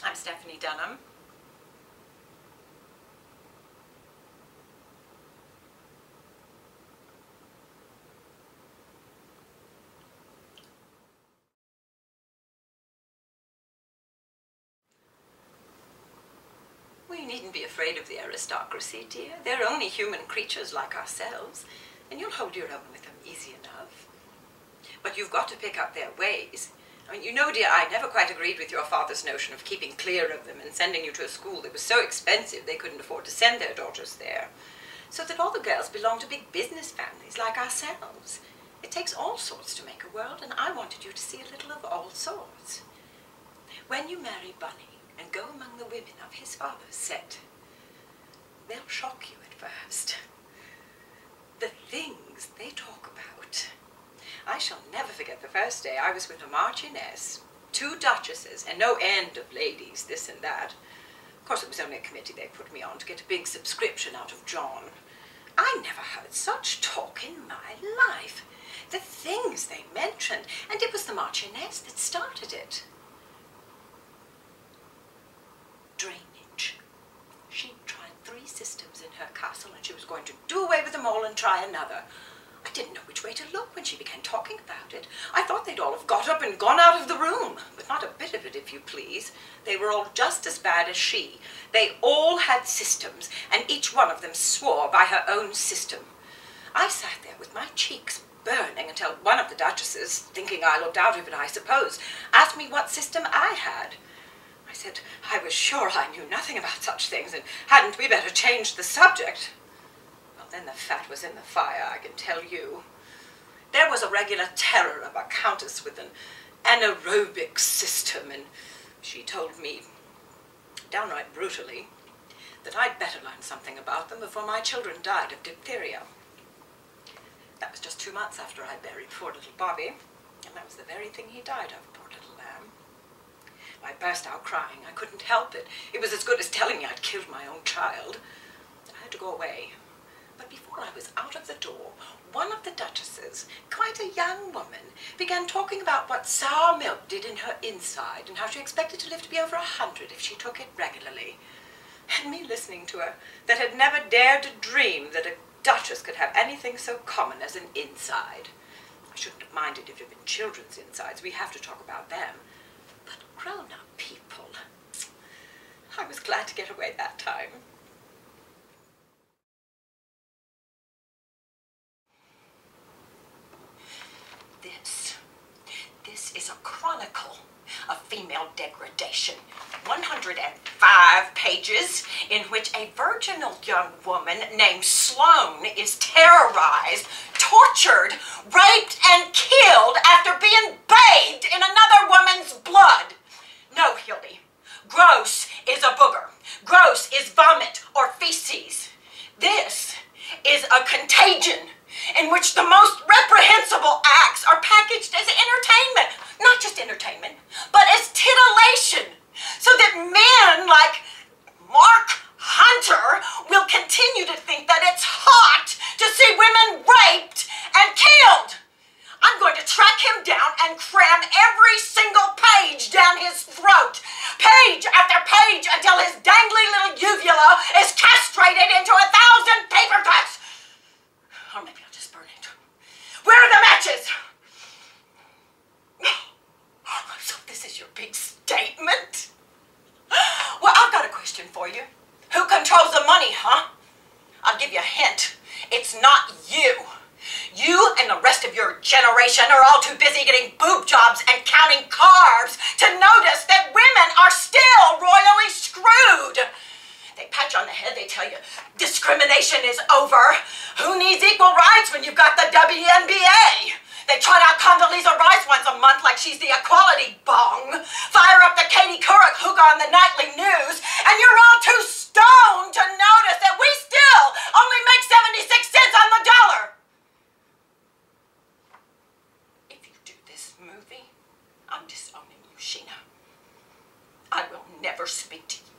I'm Stephanie Dunnam. We needn't be afraid of the aristocracy, dear. They're only human creatures like ourselves, and you'll hold your own with them easy enough. But you've got to pick up their ways. I mean, you know, dear, I never quite agreed with your father's notion of keeping clear of them and sending you to a school that was so expensive they couldn't afford to send their daughters there. So that all the girls belong to big business families like ourselves. It takes all sorts to make a world, and I wanted you to see a little of all sorts. When you marry Bunny and go among the women of his father's set, they'll shock you at first. The things they talk about. I shall never forget the first day I was with a marchioness, 2 duchesses, and no end of ladies, this and that. Of course, it was only a committee they put me on to get a big subscription out of John. I never heard such talk in my life. The things they mentioned, and it was the marchioness that started it. Drainage. She tried 3 systems in her castle, and she was going to do away with them all and try another. I didn't know which way to look when she began talking about it. I thought they'd all have got up and gone out of the room, but not a bit of it, if you please. They were all just as bad as she. They all had systems, and each one of them swore by her own system. I sat there with my cheeks burning until one of the duchesses, thinking I looked out of it, I suppose, asked me what system I had. I said I was sure I knew nothing about such things, and hadn't we better change the subject? Well, then the fat was in the fire, I can tell you. There was a regular terror of a countess with an anaerobic system, and she told me, downright brutally, that I'd better learn something about them before my children died of diphtheria. That was just 2 months after I buried poor little Bobby, and that was the very thing he died of, poor little lamb. I burst out crying. I couldn't help it. It was as good as telling me I'd killed my own child. I had to go away. But before I was out of the door, one of the duchesses, quite a young woman, began talking about what sour milk did in her inside and how she expected to live to be over 100 if she took it regularly. And me listening to her, that had never dared to dream that a duchess could have anything so common as an inside. I shouldn't have minded if it had been children's insides. We have to talk about them. But grown-up people, I was glad to get away that time. This is a chronicle of female degradation. 105 pages in which a virginal young woman named Sloane is terrorized, tortured, raped, and killed after being bathed in another woman's blood. No, Hildy. Gross is a booger. Gross is vomit or feces. This is a contagion in which the most reprehensible acts are packaged as entertainment. Not just entertainment, but as titillation. So that men like Mark Hunter will continue to think that it's hot to see women raped and killed. I'm going to track him down and cram every single page down his throat. Page after page until his dangly little uvula is castrated into 1,000 paper cuts. Or maybe I'll just burn it. Where are the matches? So this is your big statement? Well, I've got a question for you. Who controls the money, huh? I'll give you a hint. It's not you. You and the rest of your generation are all too busy getting boob jobs and counting carbs to notice that women are still royally screwed. They pat you on the head, they tell you discrimination is over. Who needs equal rights when you've got the WNBA? They trot out Condoleezza Rice once a month like she's the equality bong. Fire up the Katie Couric hookah on the nightly news, and you're all too stoned to notice that we still only make 76 cents on the dollar. If you do this movie, I'm disowning you, Sheena. I will never speak to you.